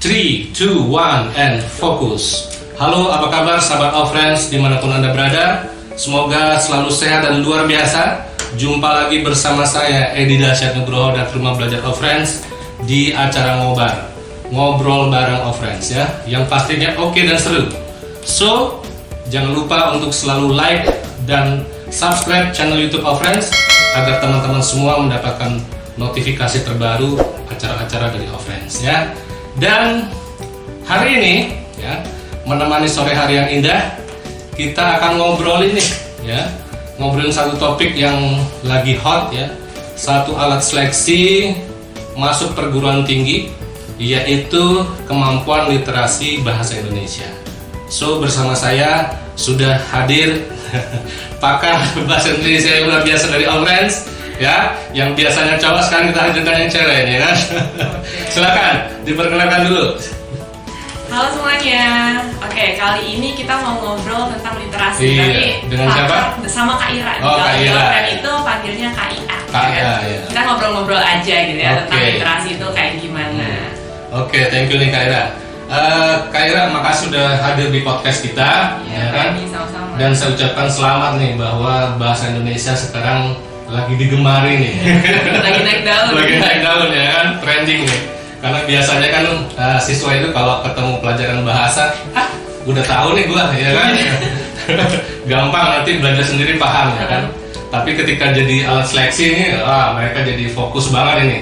3, 2, 1, and focus. Halo, apa kabar sahabat All Friends dimanapun Anda berada? Semoga selalu sehat dan luar biasa. Jumpa lagi bersama saya Edi Dasyat Nugroho dan Rumah Belajar All Friends di acara Ngobrol bareng All Friends ya, yang pastinya oke dan seru. So, jangan lupa untuk selalu like dan subscribe channel YouTube All Friends agar teman-teman semua mendapatkan notifikasi terbaru acara-acara dari All Friends ya. Dan hari ini ya, menemani sore hari yang indah, kita akan ngobrolin nih ya, ngobrolin satu topik yang lagi hot ya, satu alat seleksi masuk perguruan tinggi, yaitu kemampuan literasi bahasa Indonesia. So, bersama saya sudah hadir pakar bahasa Indonesia yang luar biasa dari All Friends ya, yang biasanya cowok sekarang kita hadirkan yang cewek ya kan. Silakan diperkenalkan dulu. Halo semuanya. Oke, kali ini kita mau ngobrol tentang literasi. Iya, tapi dengan siapa? Sama Kak Ira. Oh, Kak Ira. Kalau itu panggilnya Kak Ia. Kak Ia, ya. Kita ngobrol-ngobrol aja gitu ya, tentang Oke. literasi itu kayak gimana. Oke, thank you nih Kak Ira. Kak Ira, makasih sudah hadir di podcast kita ya kan? Ini sama-sama. Dan saya ucapkan selamat nih bahwa bahasa Indonesia sekarang lagi digemari nih. Lagi naik daun. Lagi naik daun ya kan, trending nih. Karena biasanya kan siswa itu kalau ketemu pelajaran bahasa, udah tahu nih gua ya kan. Gampang, nanti belajar sendiri paham ya kan. Tapi ketika jadi alat seleksi ini, mereka jadi fokus banget ini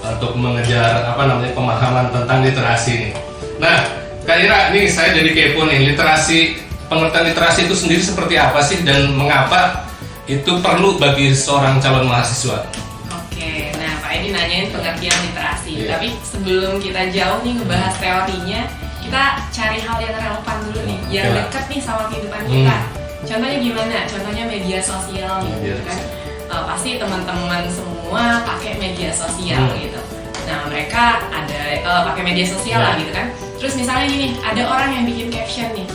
untuk mengejar pemahaman tentang literasi ini. Nah, Kak Ira, nih saya jadi kepo nih, pengertian literasi itu sendiri seperti apa sih dan mengapa itu perlu bagi seorang calon mahasiswa? Oke, nah Pak Edi nanyain pengertian literasi. Iya. Tapi sebelum kita jauh nih ngebahas teorinya, kita cari hal yang relevan dulu nih, yang Oke. dekat nih sama kehidupan kita. Contohnya gimana? Contohnya media sosial Media gitu kan. Pasti teman-teman semua pakai media sosial gitu. Nah, mereka ada pakai media sosial lah gitu kan. Terus misalnya gini, ada orang yang bikin caption nih.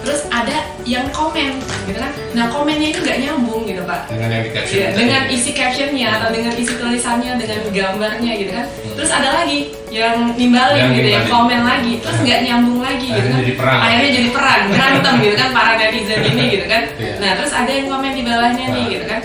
Terus ada yang komen gitu kan. Nah, komennya itu nggak nyambung gitu Pak. Dengan yang di caption. Iya, dengan isi captionnya atau dengan isi tulisannya, dengan gambarnya gitu kan. Terus ada lagi yang nimbalin gitu, yang komen lagi, terus nggak nyambung lagi gitu kan. Akhirnya jadi perang, berantem gitu kan para netizen ini gitu kan. Nah, terus ada yang komen di bawahnya nih gitu kan.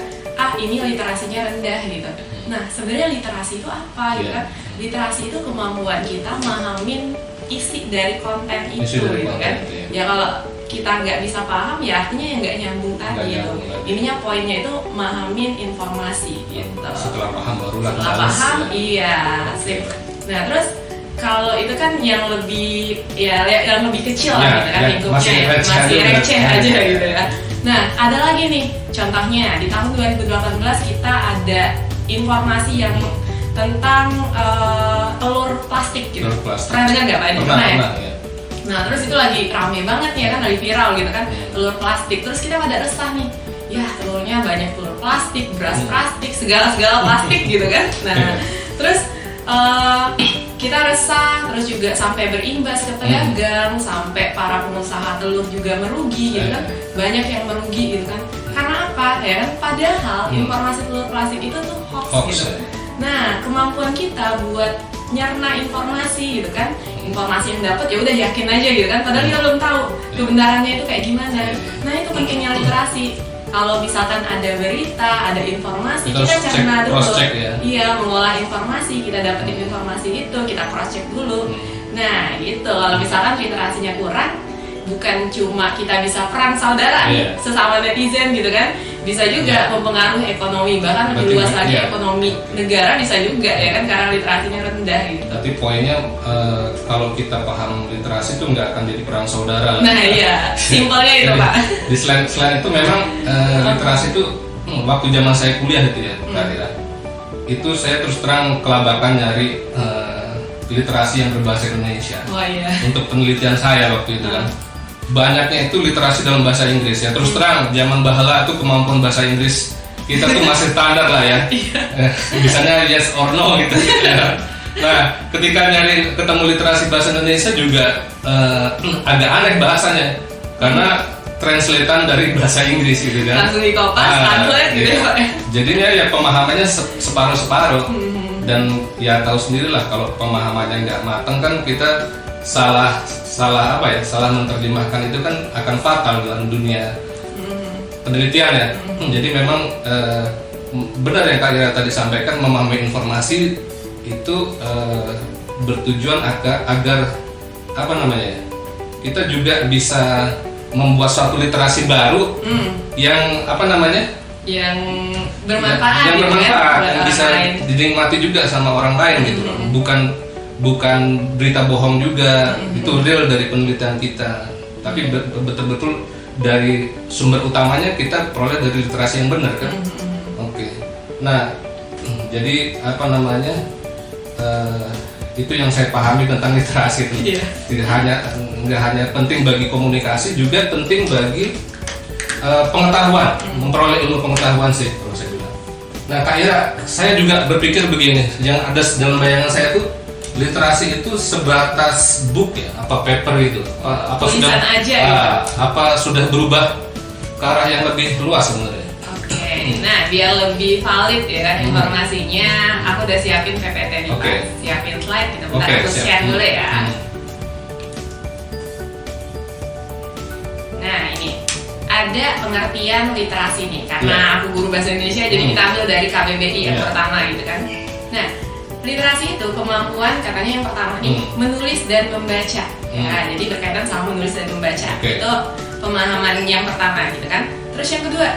Ini literasinya rendah gitu. Nah, sebenarnya literasi itu apa gitu kan? Literasi itu kemampuan kita memahamin isi dari konten itu gitu kan. Ya kalau kita nggak bisa paham ya artinya yang nggak nyambung tadi gitu. Ininya poinnya itu memahamin informasi gitu. Setelah paham barulah Setelah paham, iya, sip. Nah, terus kalau itu kan yang lebih yang lebih kecil lah gitu kan, lingkupnya ya, masih receh aja gitu ya. Nah, ada lagi nih contohnya di tahun 2018 kita ada informasi yang tentang telur plastik gitu. Telur plastik. Pernah dengar nggak Pak? Pernah ya. Nah, terus itu lagi rame banget ya kan, lagi viral gitu kan, telur plastik. Terus kita pada resah nih, ya telurnya banyak telur plastik, beras plastik, segala plastik gitu kan. Nah, terus kita resah, terus juga sampai berimbas ke pedagang, sampai para pengusaha telur juga merugi gitu kan, banyak yang merugi gitu kan. Karena apa? Ya kan, padahal informasi telur plastik itu tuh hoax gitu. Nah, kemampuan kita buat nyerna informasi gitu kan, informasi yang dapat ya udah yakin aja gitu kan, padahal kita belum tahu kebenarannya itu kayak gimana. Nah, itu pentingnya literasi. Kalau misalkan ada berita, ada informasi, kita cerna dulu. Iya, mengolah informasi, kita dapetin informasi itu, kita cross check dulu. Nah, gitu. Kalau misalkan literasinya kurang, bukan cuma kita bisa perang saudara sesama netizen gitu kan, bisa juga mempengaruhi ekonomi, bahkan lebih luas lagi ekonomi negara bisa juga ya kan, karena literasinya rendah gitu. Tapi poinnya kalau kita paham literasi itu nggak akan jadi perang saudara. Nah iya, simpelnya itu Pak. Di selain itu memang literasi itu waktu zaman saya kuliah itu ya, Kak, itu saya terus terang kelabakan nyari literasi yang berbahasa Indonesia. Oh iya. Untuk penelitian saya waktu itu kan. Banyaknya itu literasi dalam bahasa Inggris ya. Terus terang zaman bahala itu kemampuan bahasa Inggris kita tuh masih standar lah ya. Bisanya yes or no gitu ya. Nah, ketika ketemu literasi bahasa Indonesia juga agak aneh bahasanya, karena translatean dari bahasa Inggris gitu kan. Langsung dikopas, translate gitu ya Pak. Jadinya ya pemahamannya separuh-separuh. Dan ya tahu sendirilah kalau pemahamannya nggak matang kan kita salah apa ya, salah menerjemahkan itu kan akan fatal dalam dunia penelitian ya. Jadi memang benar yang Kak Ira tadi sampaikan, memahami informasi itu bertujuan agar apa namanya ya, kita juga bisa membuat suatu literasi baru yang apa namanya, yang bermanfaat, yang gitu bermanfaat, kan, yang buat bisa orang lain. dinikmati juga sama orang lain gitu loh. Bukan berita bohong juga, itu real dari penelitian kita, tapi betul-betul dari sumber utamanya kita peroleh dari literasi yang benar kan. Oke. Nah, jadi apa namanya, itu yang saya pahami tentang literasi itu. Nggak hanya penting bagi komunikasi, juga penting bagi pengetahuan, memperoleh ilmu pengetahuan sih kalau saya bilang. Nah Kak Ira, saya juga berpikir begini, yang ada dalam bayangan saya tuh literasi itu sebatas book ya, apa paper gitu, apa Tulisan sudah aja gitu. apa sudah berubah ke arah yang lebih luas sebenarnya. Oke, nah biar lebih valid ya informasinya, aku udah siapin PPT nih Pak, siapin slide gitu, bentar aku share dulu ya. Nah ini ada pengertian literasi nih, karena aku guru bahasa Indonesia, jadi kita ambil dari KBBI yang pertama gitu kan. Nah, literasi itu kemampuan, katanya yang pertama nih, menulis dan membaca. Nah, jadi berkaitan sama menulis dan membaca. Itu pemahaman yang pertama gitu kan. Terus yang kedua,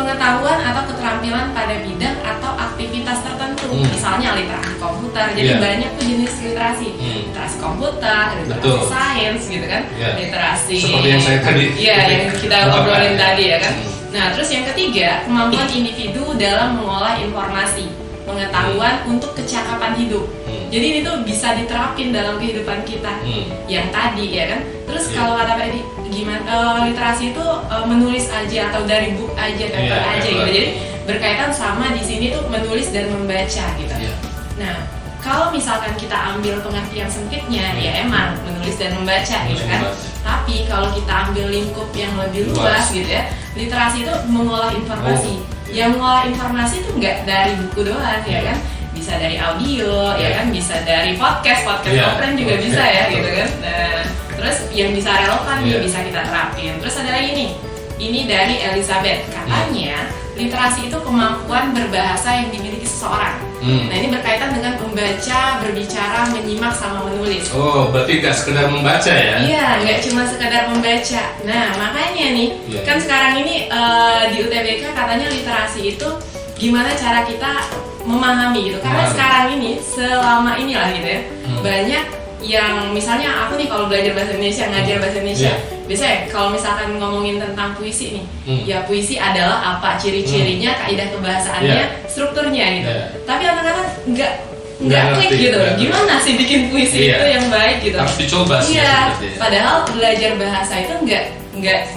pengetahuan atau keterampilan pada bidang atau aktivitas tertentu, misalnya literasi komputer. Jadi banyak tuh jenis literasi, literasi komputer, literasi sains gitu kan, literasi seperti yang saya tadi, yang kita ngobrolin tadi ya kan. Nah terus yang ketiga, kemampuan individu dalam mengolah informasi, pengetahuan untuk kecakapan hidup. Jadi ini tuh bisa diterapin dalam kehidupan kita yang tadi ya kan. Terus kalau kata Pak Edi, gimana literasi itu menulis aja atau dari book aja, paper aja gitu. Jadi berkaitan sama di sini tuh menulis dan membaca gitu. Nah kalau misalkan kita ambil pengertian sempitnya, ya emang menulis dan membaca gitu kan. Tapi kalau kita ambil lingkup yang lebih luas gitu ya, literasi itu mengolah informasi. Yang mengolah informasi itu nggak dari buku doang ya kan, bisa dari audio ya kan, bisa dari podcast offline juga bisa ya gitu kan. Nah, terus yang bisa relevan nih bisa kita terapin. Terus ada lagi nih, ini dari Elizabeth, katanya literasi itu kemampuan berbahasa yang dimiliki seseorang. Nah ini berkaitan dengan membaca, berbicara, menyimak, sama menulis. Oh, berarti nggak sekedar membaca ya? Iya, nggak cuma sekedar membaca. Nah makanya nih, kan sekarang ini di UTBK katanya literasi itu gimana cara kita memahami gitu. Karena sekarang ini, selama inilah gitu ya, banyak yang misalnya aku nih kalau belajar bahasa Indonesia, ngajar bahasa Indonesia, biasanya kalau misalkan ngomongin tentang puisi nih, ya puisi adalah apa, ciri-cirinya, kaidah kebahasaannya, strukturnya gitu. Tapi anak-anak nggak klik gitu. Gimana sih bikin puisi itu yang baik gitu? Harus dicoba sih. Padahal belajar bahasa itu nggak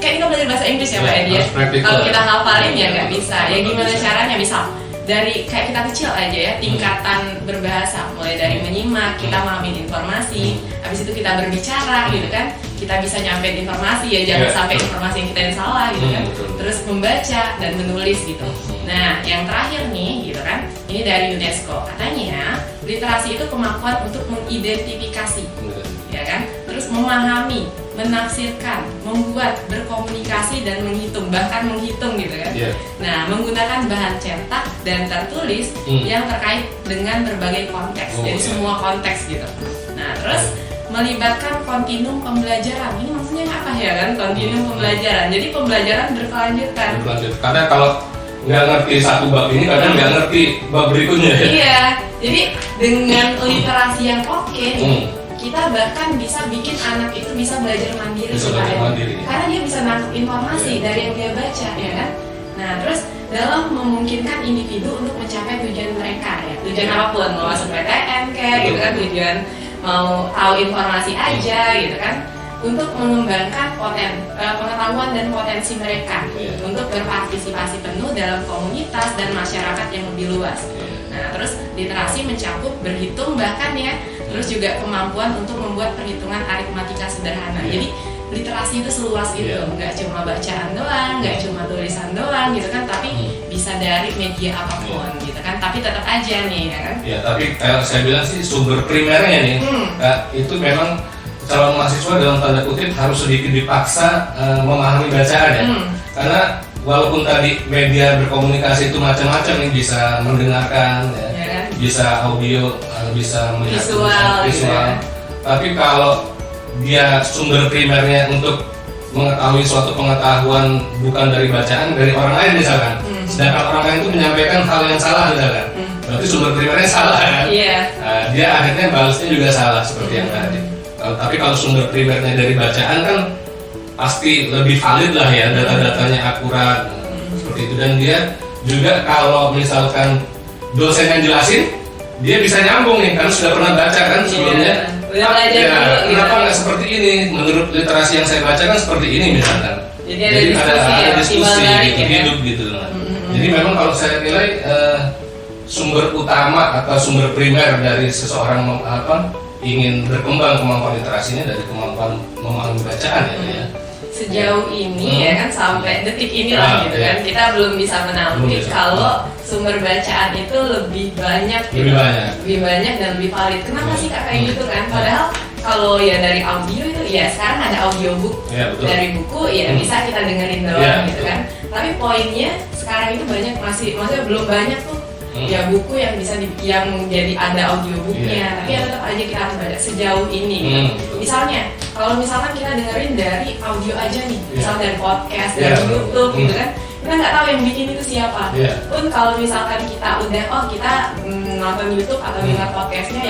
kayak kita belajar bahasa Inggris ya Pak Edi ya. Kalau kita hafalin ya nggak bisa. Ya gimana caranya? Misal dari kayak kita kecil aja ya, tingkatan berbahasa, mulai dari menyimak, kita memahami informasi, habis itu kita berbicara gitu kan, kita bisa nyampein informasi ya, jangan sampai informasi yang kita yang salah gitu kan, terus membaca dan menulis gitu. Nah yang terakhir nih gitu kan, ini dari UNESCO, katanya literasi itu kemampuan untuk mengidentifikasi ya kan, terus memahami, menafsirkan, membuat, berkomunikasi, dan menghitung, bahkan menghitung gitu kan. Nah, menggunakan bahan cetak dan tertulis yang terkait dengan berbagai konteks, jadi semua konteks gitu. Nah, terus melibatkan kontinum pembelajaran. Ini maksudnya apa ya kan, kontinum pembelajaran? Jadi pembelajaran berkelanjutan. Karena kalau nggak ngerti satu bab ini, kadang nggak ngerti bab berikutnya. Iya, jadi dengan literasi yang oke nih, kita bahkan bisa bikin anak itu bisa belajar mandiri, karena dia bisa nangkep informasi dari yang dia baca ya kan. Nah terus dalam memungkinkan individu untuk mencapai tujuan mereka ya, tujuan apapun, mau masuk PTN kayak gitu kan, tujuan mau tahu informasi aja gitu kan, untuk mengembangkan pengetahuan dan potensi mereka untuk berpartisipasi penuh dalam komunitas dan masyarakat yang lebih luas. Nah terus literasi mencakup berhitung bahkan ya, terus juga kemampuan untuk membuat perhitungan aritmatika sederhana. Jadi literasi itu seluas itu, nggak cuma bacaan doang, nggak cuma tulisan doang gitu kan, tapi bisa dari media apapun gitu kan. Tapi tetap aja nih ya kan. Ya tapi saya bilang sih sumber primernya nih, itu memang calon mahasiswa dalam tanda kutip harus sedikit dipaksa memahami bacaan ya. Karena walaupun tadi media berkomunikasi itu macam-macam nih, bisa mendengarkan ya, kan? bisa audio, bisa melihat visual, visual. Tapi kalau dia sumber primernya untuk mengetahui suatu pengetahuan bukan dari bacaan, dari orang lain misalkan, sedangkan orang lain itu menyampaikan hal yang salah misalkan, berarti sumber primernya salah kan? Nah, dia akhirnya balasnya juga salah seperti yang tadi. Tapi kalau sumber primernya dari bacaan kan pasti lebih valid lah ya, data-datanya akurat seperti itu. Dan dia juga kalau misalkan dosen yang jelasin, dia bisa nyambung nih, karena sudah pernah baca kan sebelumnya. Kenapa nggak seperti ini? Menurut literasi yang saya baca kan seperti ini misalkan. Jadi ada diskusi gitu, hidup gitu. Jadi memang kalau saya nilai sumber utama atau sumber primer dari seseorang ingin berkembang kemampuan literasinya dari kemampuan memahami bacaan ya. Sejauh ini ya kan sampai detik inilah gitu kan kita belum bisa menampik kalau sumber bacaan itu lebih banyak dan lebih valid. Kenapa sih Kak kayak gitu kan? Padahal kalau ya dari audio itu ya sekarang ada audiobook dari buku ya bisa kita dengerin doang gitu kan. Tapi poinnya sekarang itu maksudnya belum banyak tuh ya buku yang bisa yang jadi ada audiobooknya, tapi ya tetap aja kita harus baca sejauh ini gitu. Misalnya kalau misalkan kita dengerin dari audio aja nih, misalnya dari podcast, dari YouTube gitu kan, kita nggak tahu yang bikin itu siapa. Pun kalau misalkan kita udah kita nonton YouTube atau dengar podcastnya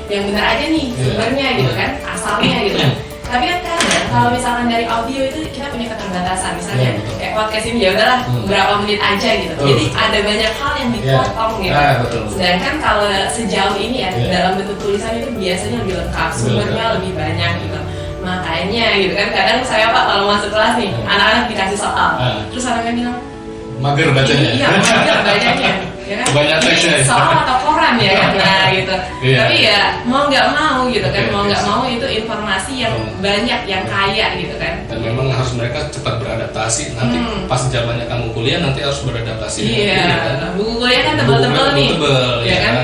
yang benar aja nih sumbernya gitu kan, asalnya gitu kan. Tapi kan kadang kalau misalkan dari audio itu kita punya keterbatasan, misalnya kayak podcast ini ya udahlah berapa menit aja gitu. Jadi ada banyak hal yang dipotong gitu. Sedangkan kalau sejauh ini ya dalam bentuk tulisan itu biasanya lebih lengkap, sumbernya lebih banyak gitu. Makanya gitu kan kadang saya Pak kalau masuk kelas nih anak-anak dikasih soal, terus anaknya bilang mager bacanya. Iya, mager bacanya. Ya kan? Banyak teksnya. Soal atau koran ya kan, nah gitu. Tapi ya mau nggak mau gitu kan, mau nggak mau itu informasi yang banyak, yang kaya gitu kan. Dan memang harus mereka cepat beradaptasi. Nanti pas zamannya kamu kuliah nanti harus beradaptasi. Iya, buku kuliah kan tebel-tebel nih. Ya kan.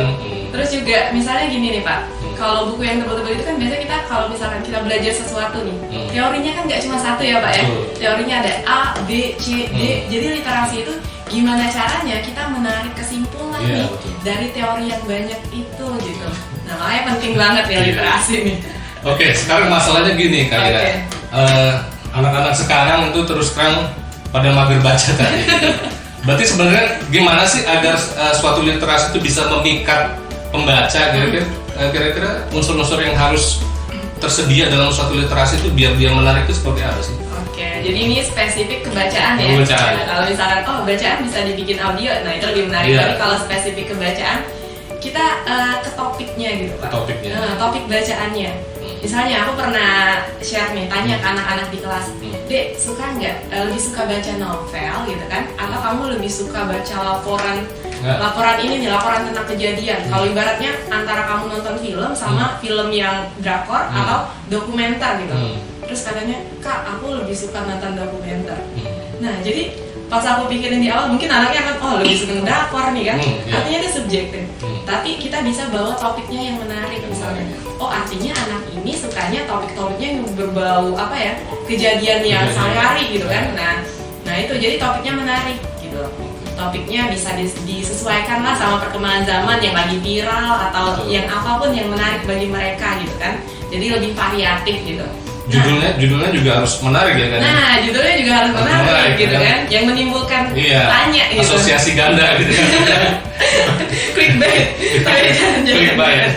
Terus juga misalnya gini nih Pak, kalau buku yang tebel-tebel itu kan biasanya kita kalau misalkan kita belajar sesuatu nih, teorinya kan nggak cuma satu ya Pak ya. Teorinya ada A, B, C, D. Jadi literasi itu gimana caranya kita menarik kesimpulan nih dari teori yang banyak itu gitu. Nah makanya penting banget ya literasi nih. Oke, sekarang masalahnya gini Kak Ira. Anak-anak sekarang itu terus terang pada mager baca tadi. Berarti sebenarnya gimana sih agar suatu literasi itu bisa memikat pembaca? Kira-kira unsur-unsur yang harus tersedia dalam suatu literasi itu biar dia menarik itu seperti apa sih? Jadi ini spesifik ke bacaan ya. Kalau misalkan bacaan bisa dibikin audio, nah itu lebih menarik. Tapi kalau spesifik ke bacaan, kita ke topiknya gitu Pak. Topik bacaannya. Misalnya aku pernah share nih, tanya ke anak-anak di kelas, Dek, suka nggak lebih suka baca novel gitu kan? Atau kamu lebih suka baca laporan ini nih, laporan tentang kejadian. Kalau ibaratnya antara kamu nonton film sama film yang drakor atau dokumenter gitu. Terus katanya, Kak, aku lebih suka nonton dokumenter. Nah, jadi pas aku pikirin di awal, mungkin anaknya akan, lebih suka drakor nih kan. Artinya itu subjektif. Tapi kita bisa bawa topiknya yang menarik misalnya. Artinya anak ini sukanya topik-topiknya yang berbau kejadian yang sehari-hari gitu kan. Nah itu jadi topiknya menarik gitu. Topiknya bisa disesuaikan lah sama perkembangan zaman yang lagi viral atau yang apapun yang menarik bagi mereka gitu kan. Jadi lebih variatif gitu. Judulnya juga harus menarik ya kan? Nah, judulnya juga harus menarik gitu kan? Yang menimbulkan tanya gitu. Asosiasi ganda gitu kan? Clickbait. Clickbait.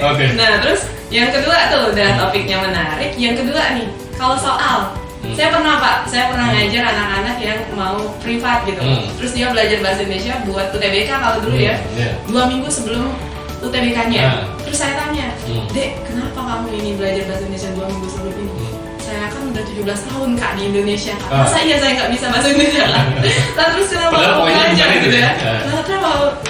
Oke. Nah, terus yang kedua tuh udah topiknya menarik. Yang kedua nih, kalau soal saya pernah ngajar anak-anak yang mau privat gitu. Terus dia belajar bahasa Indonesia buat UTBK kalau dulu ya. 2 minggu sebelum UTBK-nya. Terus saya tanya, Dek, kenapa kamu ini belajar bahasa Indonesia 2 minggu sebelum ini? Saya kan udah 17 tahun Kak di Indonesia. Masa iya saya nggak bisa bahasa Indonesia? Lah terus kenapa kamu belajar gitu ya? Nah kenapa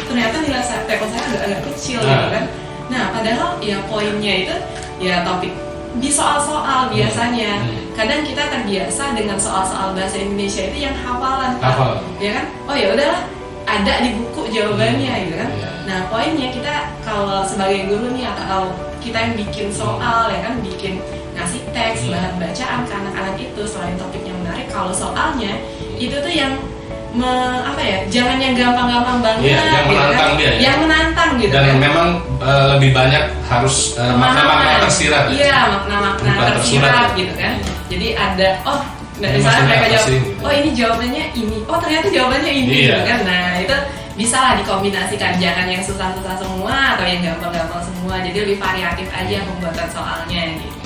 ternyata nilai TEPO saya agak kecil gitu kan? Nah padahal ya poinnya itu ya topik di soal-soal biasanya. Kadang kita terbiasa dengan soal-soal bahasa Indonesia itu yang hafalan Pak. Ya kan? Ya udahlah, ada di buku jawabannya gitu kan. Nah poinnya kita kalau sebagai guru nih atau kita yang bikin soal ya kan, bikin teks, bahan bacaan ke anak-anak itu selain topiknya menarik, kalau soalnya itu tuh yang jangan yang gampang-gampang banget, yang menantang dia, yang menantang gitu. Dan memang lebih banyak harus makna-makna tersirat. Iya, makna-makna tersirat gitu kan. Jadi ada misalnya mereka jawab, ini jawabannya ini, ternyata jawabannya ini gitu kan. Nah itu bisa lah dikombinasikan, jangan yang susah-susah semua atau yang gampang-gampang semua. Jadi lebih variatif aja pembuatan soalnya gitu.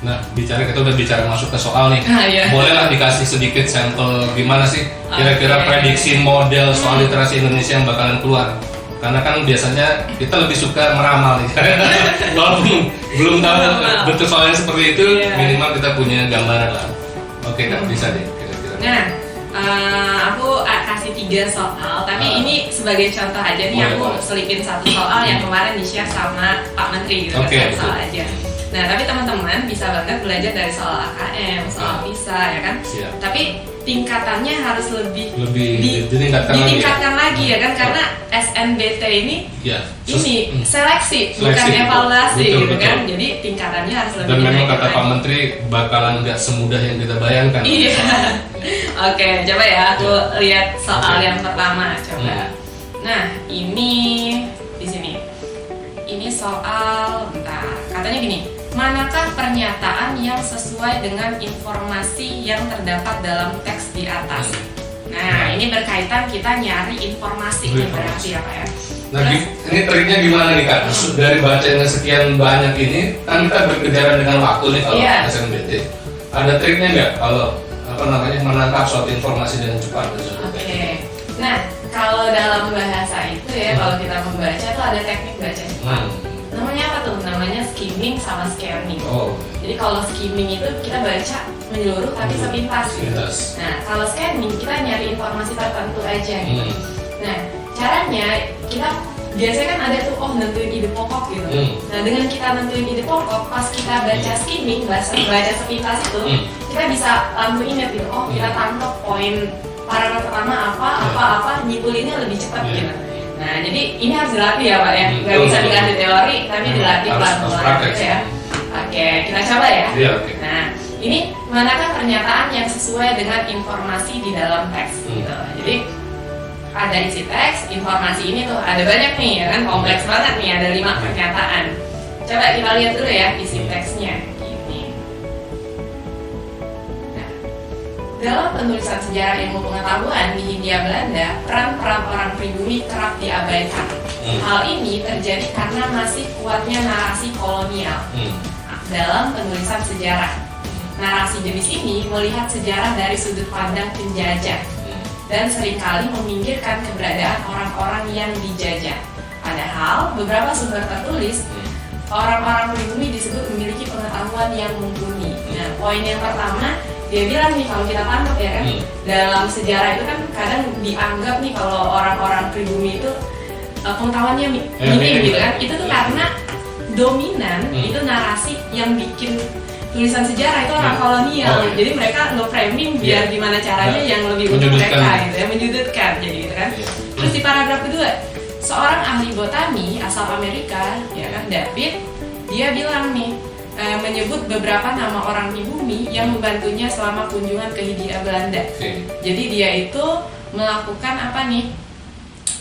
Nah, kita udah bicara masuk ke soal nih. Bolehlah dikasih sedikit sampel gimana sih kira-kira prediksi model soal literasi Indonesia yang bakalan keluar? Karena kan biasanya kita lebih suka meramal nih. Walaupun belum tahu bentuk soalnya seperti itu, minimal kita punya gambaran lah. Oke, Kak, bisa deh kira-kira. Nah, aku kasih 3 soal, tapi ini sebagai contoh aja nih. Aku selipin 1 soal yang kemarin di-share sama Pak Menteri gitu, soal aja. Nah, tapi teman-teman bisa banget belajar dari soal AKM, soal PISA, ya kan? Siap. Tapi tingkatannya harus lebih ditingkatkan lagi ya kan? Karena SNBT ini seleksi, bukan evaluasi gitu kan? Jadi tingkatannya harus lebih. Dan memang kata Pak Menteri bakalan nggak semudah yang kita bayangkan. Iya. Oke, coba ya aku lihat soal yang pertama, coba. Nah, ini di sini. Ini soal, katanya gini. Manakah pernyataan yang sesuai dengan informasi yang terdapat dalam teks di atas? Nah, ini berkaitan kita nyari informasi nih berarti apa ya? Nah, ini triknya gimana nih Kak? Dari bacanya sekian banyak ini, kan kita berkejaran dengan waktu nih kalau SNBT. Ada triknya nggak kalau menangkap suatu informasi dengan cepat? Oke. Nah, kalau dalam bahasa itu ya, kalau kita membaca tuh ada teknik baca cepat. Namanya apa tuh? Namanya skimming sama scanning. Jadi kalau skimming itu kita baca menyeluruh tapi sepintas gitu. Nah, kalau scanning kita nyari informasi tertentu aja gitu. Nah, caranya kita biasanya kan ada tuh nentuin ide pokok gitu. Nah, dengan kita nentuin ide pokok, pas kita baca skimming, baca sepintas itu, kita bisa langsung ingat gitu. Kita tangkap poin paragraf pertama apa, nyimpulinnya lebih cepat gitu. Nah, jadi ini harus dilatih ya Pak ya, nggak bisa dikasih teori, tapi dilatih pelan-pelan gitu ya. Oke, kita coba ya. Nah, ini manakah pernyataan yang sesuai dengan informasi di dalam teks gitu. Jadi ada isi teks, informasi ini tuh ada banyak nih ya kan, kompleks banget nih, ada 5 pernyataan. Coba kita lihat dulu ya isi teksnya. Dalam penulisan sejarah ilmu pengetahuan di Hindia Belanda, peran orang pribumi kerap diabaikan. Hal ini terjadi karena masih kuatnya narasi kolonial dalam penulisan sejarah. Narasi jenis ini melihat sejarah dari sudut pandang penjajah dan seringkali meminggirkan keberadaan orang-orang yang dijajah. Padahal beberapa sumber tertulis, orang-orang pribumi disebut memiliki pengetahuan yang mumpuni. Nah, poin yang pertama, dia bilang nih kalau kita tangkap ya kan, dalam sejarah itu kan kadang dianggap nih kalau orang-orang pribumi itu pengetahuannya minim gitu kan. Itu tuh karena dominan itu narasi yang bikin tulisan sejarah itu orang kolonial. Jadi mereka nge-framing biar gimana caranya yang lebih untuk mereka gitu ya, menyudutkan jadi gitu kan. Terus di paragraf kedua, seorang ahli botani asal Amerika ya kan, David, dia bilang nih menyebut beberapa nama orang di bumi yang membantunya selama kunjungan ke Hindia Belanda. Jadi dia itu melakukan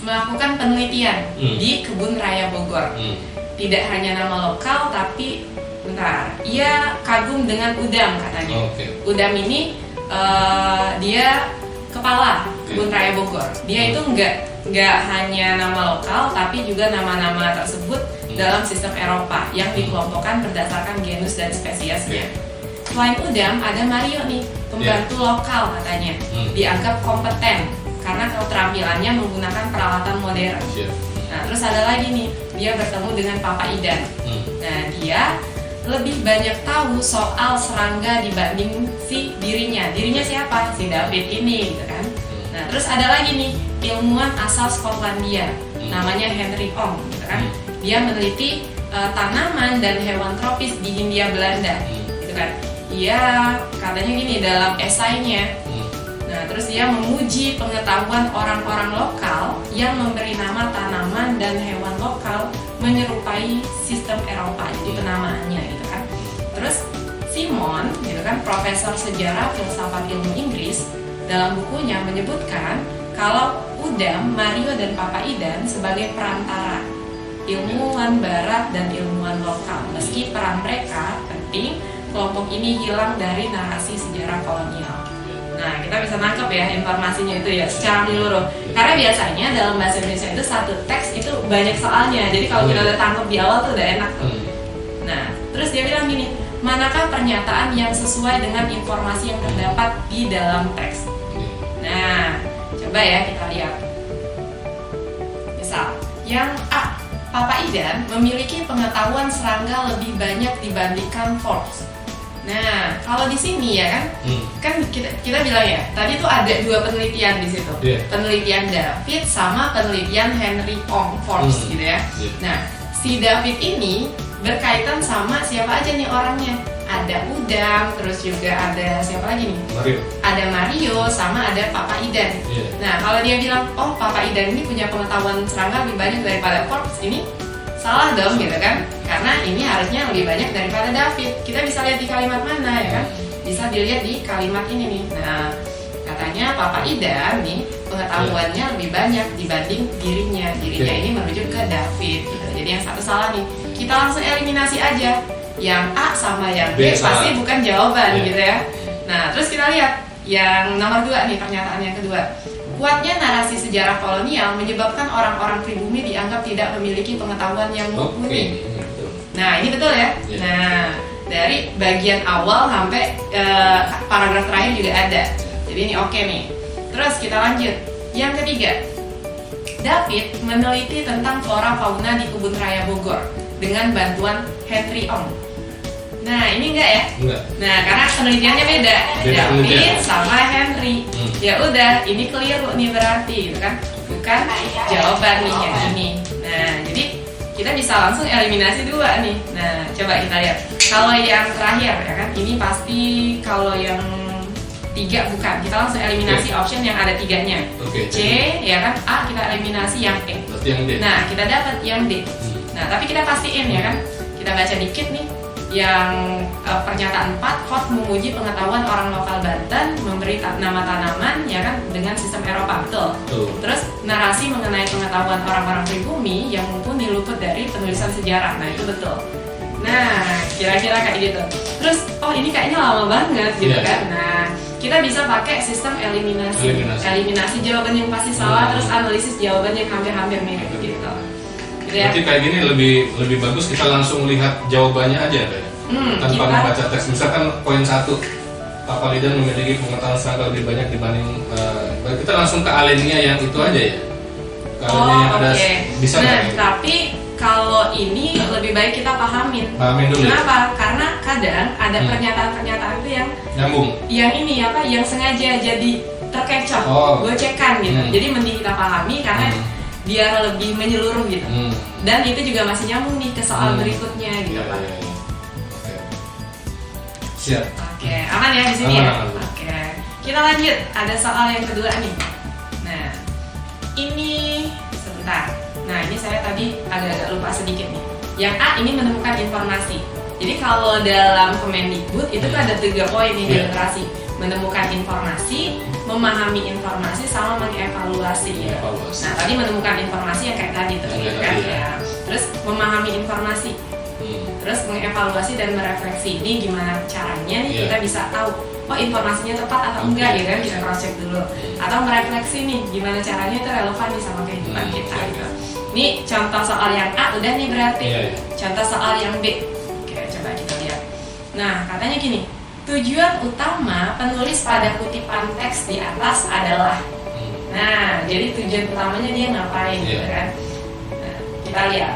melakukan penelitian di kebun raya Bogor. Tidak hanya nama lokal, tapi ia kagum dengan Udam katanya. Udam ini dia kepala kebun raya Bogor. Dia itu nggak hanya nama lokal, tapi juga nama-nama tersebut dalam sistem Eropa yang dikelompokkan berdasarkan genus dan spesiesnya. Selain Udam, ada Mario nih, pembantu lokal katanya. Dianggap kompeten karena keterampilannya menggunakan peralatan modern. Nah, terus ada lagi nih, dia bertemu dengan Papa Idan. Nah, dia lebih banyak tahu soal serangga dibanding si dirinya. Dirinya siapa? Si David ini, gitu kan. Nah, terus ada lagi nih, ilmuwan asal Skotlandia, namanya Henry Ong, gitu kan. Dia meneliti tanaman dan hewan tropis di Hindia Belanda, gitu kan. Dia katanya gini dalam esainya. Nah, terus dia memuji pengetahuan orang-orang lokal yang memberi nama tanaman dan hewan lokal menyerupai sistem Eropa, jadi penamaannya gitu kan. terus Simon, gitu kan, profesor sejarah filsafat ilmu Inggris, dalam bukunya menyebutkan kalau Udam, Mario, dan Papa Idan sebagai perantara ilmuwan barat dan ilmuwan lokal. Meski peran mereka penting, kelompok ini hilang dari narasi sejarah kolonial. Nah, kita bisa nangkep ya informasinya itu ya secara menyeluruh. Karena biasanya dalam bahasa Indonesia itu satu teks itu banyak soalnya. Jadi kalau kita udah tangkep di awal tuh udah enak tuh. Nah, terus dia bilang gini, manakah pernyataan yang sesuai dengan informasi yang terdapat di dalam teks? Nah, coba ya kita lihat. Misal, yang A, Papa Idan memiliki pengetahuan serangga lebih banyak dibandingkan Forbes. Nah, kalau di sini ya kan kita bilang ya, tadi tuh ada dua penelitian di situ, penelitian David sama penelitian Henry Ong Forbes gitu ya. Nah, si David ini berkaitan sama siapa aja nih orangnya? Ada Udam, terus juga ada siapa lagi nih? Mario. Ada Mario, sama ada Papa Idan. Nah, kalau dia bilang, oh Papa Idan ini punya pengetahuan serangga lebih banyak daripada Forbes, ini salah dong gitu kan? Karena ini harusnya lebih banyak daripada David. Kita bisa lihat di kalimat mana ya kan? Bisa dilihat di kalimat ini nih. Nah, katanya Papa Idan nih pengetahuannya lebih banyak dibanding dirinya. Dirinya ini merujuk ke David gitu. Jadi yang satu salah nih. Kita langsung eliminasi aja. Yang A sama yang B pasti bukan jawaban gitu ya. Nah, terus kita lihat yang nomor 2 nih, pernyataan yang kedua. Kuatnya narasi sejarah kolonial menyebabkan orang-orang pribumi dianggap tidak memiliki pengetahuan yang mumpuni. Nah, ini betul ya. Nah, dari bagian awal sampai paragraf terakhir juga ada. Jadi ini oke nih. Terus kita lanjut. Yang ketiga, David meneliti tentang flora fauna di Kebun Raya Bogor dengan bantuan Henry Ong. Nah, ini enggak ya? Enggak. Nah, karena penelitiannya beda. David sama Henry. Ya udah, ini keliru nih berarti gitu kan. Bukan jawaban nih yang ini. Nah, jadi kita bisa langsung eliminasi 2 nih. Nah, coba kita lihat. Kalau yang terakhir ya kan, ini pasti kalau yang 3 bukan. Kita langsung eliminasi option yang ada 3-nya. C ya kan, A kita eliminasi yang E. Nah, kita dapat yang D. Nah, tapi kita pastiin ya kan. Kita baca dikit nih. Yang pernyataan 4, Hoth memuji pengetahuan orang lokal Banten, memberi nama tanaman ya kan dengan sistem Eropa, betul. Terus narasi mengenai pengetahuan orang-orang pribumi yang mumpuni luput dari penulisan sejarah. Nah, itu betul. Nah, kira-kira kayak gitu. Terus, oh ini kayaknya lama banget gitu kan. Nah, kita bisa pakai sistem eliminasi jawaban yang pasti salah, terus analisis jawaban yang hampir-hampir mirip gitu. Berarti kayak gini lebih bagus kita langsung lihat jawabannya aja kayak. Tanpa membaca teks. Misalkan poin 1, Papa Idan memiliki pengetahuan serangga lebih banyak dibanding kita langsung ke alinea yang itu aja ya. Yang ada bisa nah, tapi kalau ini lebih baik kita pahamin dulu. Kenapa? Karena kadang ada pernyataan-pernyataan itu yang nyambung. Yang ini apa? Yang sengaja jadi terkecoh, gocekan gitu. Jadi mending kita pahami karena biar lebih menyeluruh gitu. Dan itu juga masih nyambung nih ke soal berikutnya gitu Pak. Siap. Oke, aman ya di sini ya. Oke, kita lanjut. Ada soal yang kedua nih. Nah, ini sebentar. Nah, ini saya tadi agak lupa sedikit nih. Yang A ini menemukan informasi. Jadi kalau dalam Kemendikbud itu kan ada 3 poin nih di literasi. Menemukan informasi, memahami informasi, sama mengevaluasi. Nah, tadi menemukan informasi yang kayak tadi tuh, kan ya. Terus memahami informasi, terus mengevaluasi dan merefleksi. Ini gimana caranya nih kita bisa tahu, oh informasinya tepat atau enggak ya kan, kita cross check dulu. Atau merefleksi nih, gimana caranya itu relevan nih sama kehidupan kita gitu. Ini contoh soal yang A udah nih berarti. Contoh soal yang B. Oke, coba kita lihat. Nah, katanya gini. Tujuan utama penulis pada kutipan teks di atas adalah. Nah, jadi tujuan utamanya dia ngapain gitu kan? Nah, kita lihat.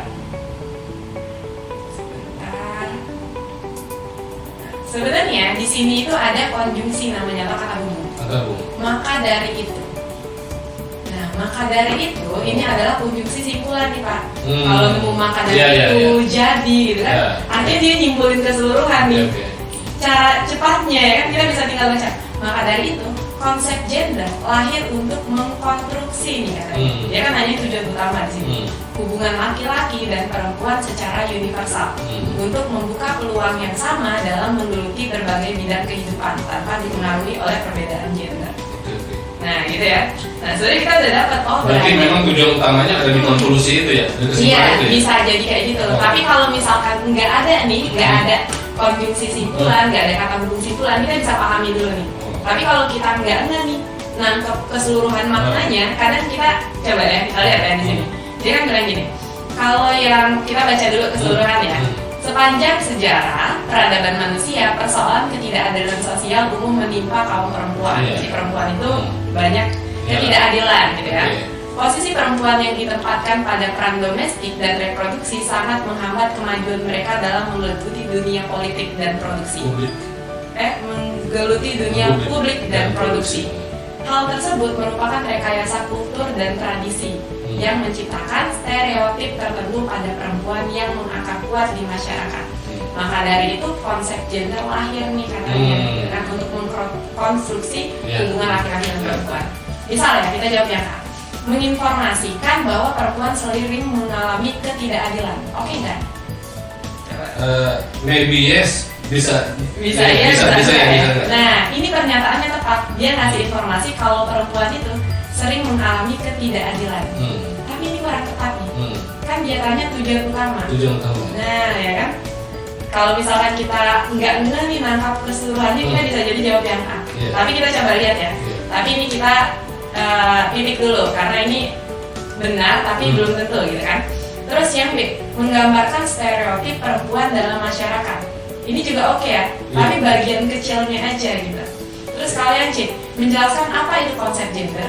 Sebentar. Nah, sebenarnya di sini itu ada konjungsi namanya atau kata hubung. Maka dari itu. Nah, maka dari itu ini adalah konjungsi simpulan nih Pak. Kalau nemu maka dari itu jadi gitu kan? Artinya dia nyimpulin keseluruhan nih. Cara cepatnya ya kan kita bisa tinggal baca. Maka dari itu konsep gender lahir untuk mengkonstruksi nih katanya. Dia kan hanya tujuan utama di sini. hubungan laki-laki dan perempuan secara universal untuk membuka peluang yang sama dalam menggeluti berbagai bidang kehidupan tanpa dipengaruhi oleh perbedaan gender. Nah gitu ya. Nah sebenarnya kita udah dapat berarti memang tujuan utamanya ada di konklusi itu ya? Iya bisa jadi kayak gitu. Tapi kalau misalkan nggak ada nih, nggak ada konjungsi simpulan, nggak ada kata hubung simpulan, kita bisa pahami dulu nih. Tapi kalau kita nggak nih nangkep keseluruhan maknanya, kadang kita coba ya kita lihat ya di sini. Dia kan bilang gini, kalau yang kita baca dulu keseluruhan ya. Sepanjang sejarah peradaban manusia, persoalan ketidakadilan sosial umum menimpa kaum perempuan. Si perempuan itu banyak ketidakadilan gitu ya. Posisi perempuan yang ditempatkan pada peran domestik dan reproduksi sangat menghambat kemajuan mereka dalam menggeluti dunia politik dan produksi. Menggeluti dunia publik dan produksi. Hal tersebut merupakan rekayasa kultur dan tradisi yang menciptakan stereotip tertentu pada perempuan yang mengakar kuat di masyarakat. Maka dari itu konsep gender lahir nih katanya kan, untuk mengkonstruksi hubungan laki-laki dan perempuan. Misalnya kita jawab yang A, menginformasikan bahwa perempuan sering mengalami ketidakadilan. Oke nggak? Maybe yes, bisa ya. Bisa. Nah ini pernyataannya tepat. Dia ngasih informasi kalau perempuan itu sering mengalami ketidakadilan. Tapi ini kurang tepat nih. Kan dia tanya tujuan utama. Nah ya kan. Kalau misalkan kita nggak nih nangkap keseluruhannya, kita bisa jadi jawab yang A. Tapi kita coba lihat ya. Tapi ini kita titik dulu karena ini benar tapi belum tentu gitu kan. Terus yang B, menggambarkan stereotip perempuan dalam masyarakat. Ini juga oke ya. Tapi bagian kecilnya aja gitu. Terus kalian C, menjelaskan apa itu konsep gender.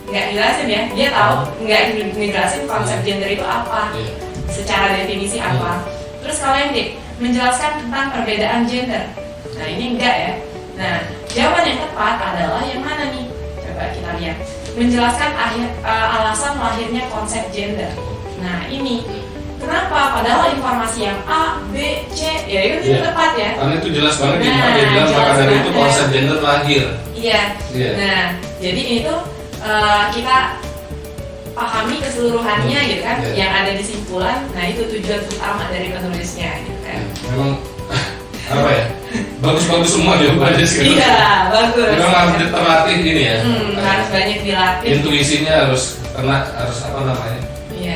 Nggak jelasin ya, dia tahu nggak ngejelasin konsep gender itu apa, secara definisi apa. Terus kalian D, menjelaskan tentang perbedaan gender. Nah ini enggak ya. Nah jawaban yang tepat adalah yang mana nih? Coba kita lihat. Menjelaskan alasan lahirnya konsep gender. Nah ini kenapa? Padahal informasi yang A, B, C, ya itu tepat ya. Karena itu jelas banget dia bilang maka dari itu konsep gender lahir. Iya. Nah jadi itu kita pahami keseluruhannya gitu kan, yang ada di simpulan. Nah itu tujuan utama dari penulisnya gitu kan. Memang apa ya, bagus-bagus semua jawabannya sih. Iya bagus. Memang harus terlatih ini ya. Harus banyak dilatih. Intuisinya harus apa namanya?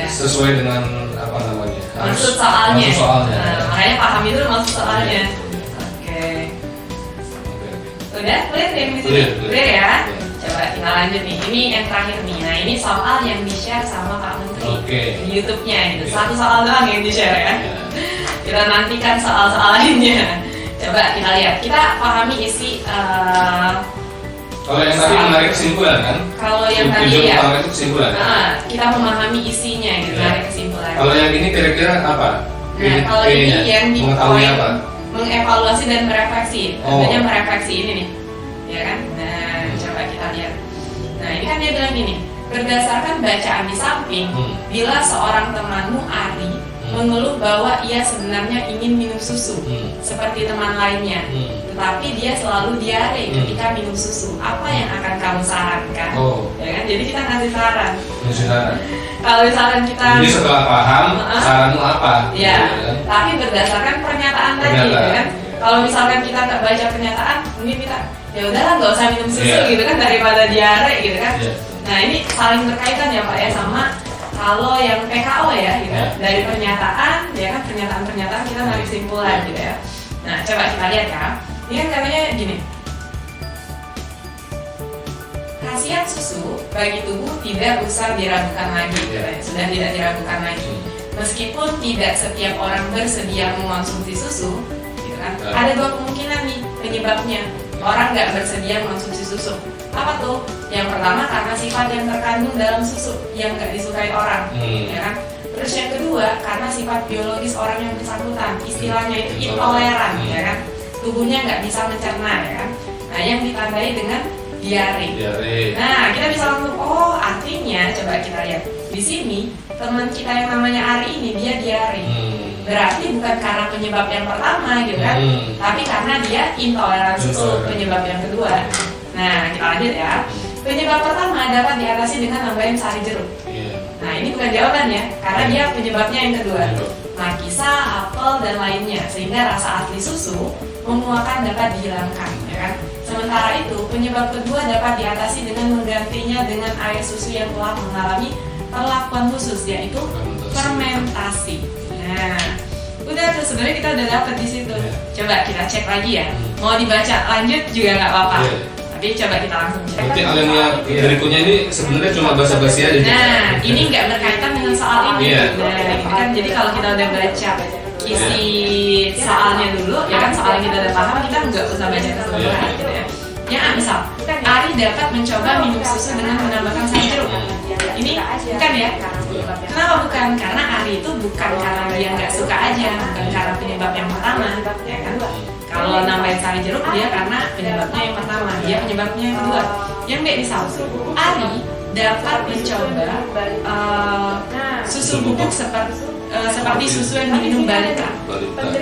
Sesuai dengan apa namanya? Maksud soalnya. Nah, makanya pahami dulu maksud soalnya. Oke. Udah clear yang di sini? Clear ya. Coba kita lanjut nih, ini yang terakhir nih. Nah ini soal yang di-share sama Pak Menteri di YouTube-nya gitu. Satu soal doang yang di-share ya. Kita nantikan soal-soal lainnya. Coba kita lihat, kita pahami isi. Kalau yang tadi menarik kesimpulan kan? Kalau yang tadi ya. itu kesimpulan. Kita memahami isinya gitu, menarik kesimpulan. Kalau yang ini kira-kira apa? Nah kalau ini yang di poin apa? Mengevaluasi dan merefleksi. Tentunya merefleksi ini nih, ya kan? Nah coba kita lihat. Nah ini kan dia bilang gini, berdasarkan bacaan di samping, bila seorang temanmu Ari mengeluh bahwa ia sebenarnya ingin minum susu seperti teman lainnya, tetapi dia selalu diare ketika minum susu, apa yang akan kamu sarankan? Ya kan? Jadi kita ngasih saran. Kalau misalkan kita jadi setelah paham saranmu apa? Ya, tapi berdasarkan pernyataan tadi, ya kan? Kalau misalkan kita nggak baca pernyataan, mungkin kita ya udahlah nggak usah minum susu gitu kan, daripada diare gitu kan. Nah ini saling berkaitan ya Pak ya sama kalau yang PKO ya gitu. Dari pernyataan ya kan, pernyataan kita narik kesimpulan gitu ya. Nah coba kita lihat ya, ini kan katanya gini, khasiat susu bagi tubuh tidak usah diragukan lagi gitu ya. Sudah tidak diragukan lagi, meskipun tidak setiap orang bersedia mengonsumsi susu gitu kan. Ada dua kemungkinan nih penyebabnya orang nggak bersedia mengonsumsi susu. Apa tuh? Yang pertama karena sifat yang terkandung dalam susu yang nggak disukai orang, ya kan? Terus yang kedua karena sifat biologis orang yang bersangkutan, istilahnya itu intoleran, ya kan? Tubuhnya nggak bisa mencerna, ya kan? Nah yang ditandai dengan diare. Nah kita bisa langsung, oh artinya coba kita lihat di sini teman kita yang namanya Ari ini dia diare. Berarti bukan karena penyebab yang pertama gitu kan, tapi karena dia intoleran susu, penyebab yang kedua. Nah kita lanjut ya. Penyebab pertama dapat diatasi dengan nambahin sari jeruk. Nah ini bukan jawaban ya, karena dia penyebabnya yang kedua. Markisa, apel, dan lainnya, sehingga rasa asli susu memuakan dapat dihilangkan, ya kan? Sementara itu, penyebab kedua dapat diatasi dengan menggantinya dengan air susu yang telah mengalami perlakuan khusus, yaitu fermentasi. Nah, udah tuh sebenarnya kita udah dapet di situ. Coba kita cek lagi ya. Mau dibaca lanjut juga nggak apa-apa. Tapi coba kita langsung cek. Berarti alinea berikutnya ini sebenarnya cuma basa-basi aja. Nah, ini nggak berkaitan dengan soal ini. Nah, gitu kan. Jadi kalau kita udah baca isi soalnya dulu, ya kan soalnya kita udah paham, kita nggak usah baca keseluruhan gitu ya. Ya, misal, Ari dapat mencoba minum susu dengan menambahkan sayur jeruk. Ini bukan ya? Kenapa bukan? Karena Ari itu bukan karena dia nggak suka aja, bukan karena penyebab yang pertama, ya kan? Kalau nambahin sari jeruk dia karena penyebabnya yang pertama, dia penyebabnya yang kedua. Yang B misal, Ari dapat mencoba susu bubuk seperti susu yang diminum balita.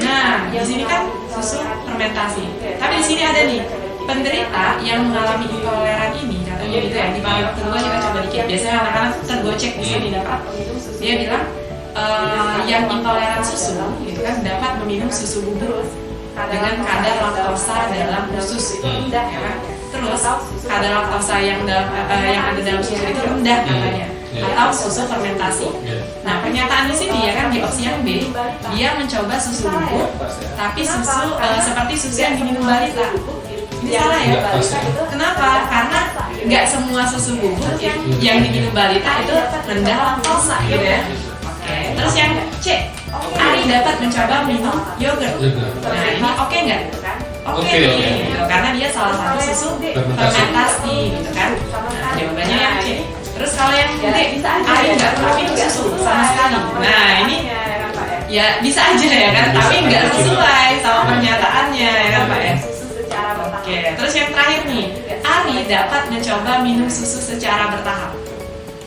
Nah, di sini kan susu fermentasi. Tapi di sini ada nih penderita yang mengalami intoleran ini, katanya gitu ya. Di paragraf kedua kita coba dikit. Biasanya anak-anak tergocek di sini dapat. Dia bilang yang intoleran susu itu kan dapat meminum susu bubuk dengan kadar laktosa dalam susu, ya kan? Terus kadar laktosa yang ada dalam susu itu rendah katanya, atau susu fermentasi. Nah, pernyataan di sini ya kan di opsi yang B, dia mencoba susu bubuk, tapi susu seperti susu yang diminum balita. Ini salah ya? Kenapa? Karena nggak semua susu bubuk yang diminum balita itu rendah laktosa, gitu ya. Oke. Terus yang C, Ari dapat mencoba minum yogurt. Nah, ini oke nggak? Oke, gitu. Karena dia salah satu susu fermentasi, gitu kan? Nah, jawabannya yang C. Terus kalau yang D, Ari nggak pernah minum susu sama sekali. Nah, ini ya bisa aja ya kan, tapi nggak sesuai sama pernyataannya ya kan Pak ya. Oke, terus yang terakhir nih, Ari dapat mencoba minum susu secara bertahap.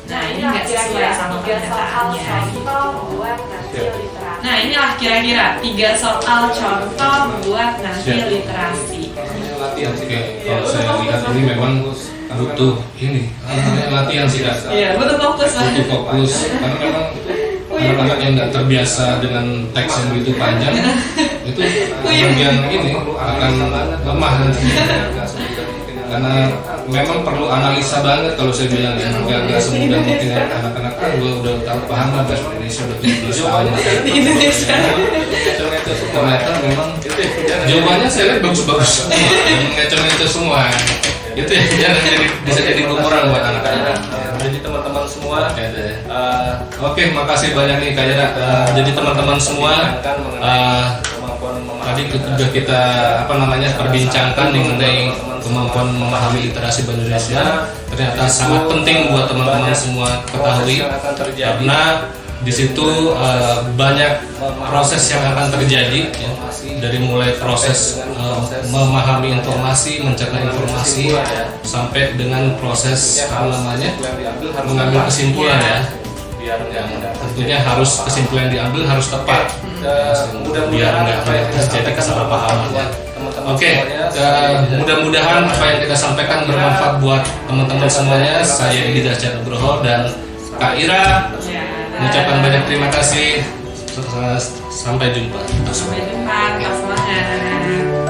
Nah, ini nggak sesuai sama pernyataannya. Nah, inilah kira-kira 3 soal contoh buat nanti literasi. Latihan sih kalau saya lihat ini memang butuh ini latihan sih Kak. Iya, butuh fokus lah. Butuh fokus karena memang anak-anak yang nggak terbiasa dengan teks yang begitu panjang itu bagian ini akan lemah nantinya. Karena memang perlu analisa banget kalau saya bilang ya, nggak semudah mungkin ya, anak-anak kan udah tahu paham lah bahasa Indonesia udah 17 tahun Di Indonesia. ternyata memang jawabannya saya lihat bagus-bagus semua, ngecer-ngecer semua. Itu ya bisa jadi ukuran buat anak-anak. Jadi teman-teman semua, oke, makasih banyak nih Kak Yara. Jadi teman-teman semua, tadi sudah kita perbincangkan mengenai kemampuan memahami literasi bahasa Indonesia. Ternyata sangat penting buat teman-teman semua ketahui karena di situ banyak proses yang akan terjadi ya. Dari mulai proses memahami informasi, mencerna informasi sampai dengan proses mengambil kesimpulan ya. Yang tentunya harus kesimpulan yang diambil harus tepat biar nggak terjadi kesalahpahaman ya. Oke, mudah-mudahan apa yang kita sampaikan bermanfaat buat teman-teman semuanya. Saya Edi Dasyat Nugroho dan Kak Ira mengucapkan banyak terima kasih. Sampai jumpa. Sampai jumpa. Semangat.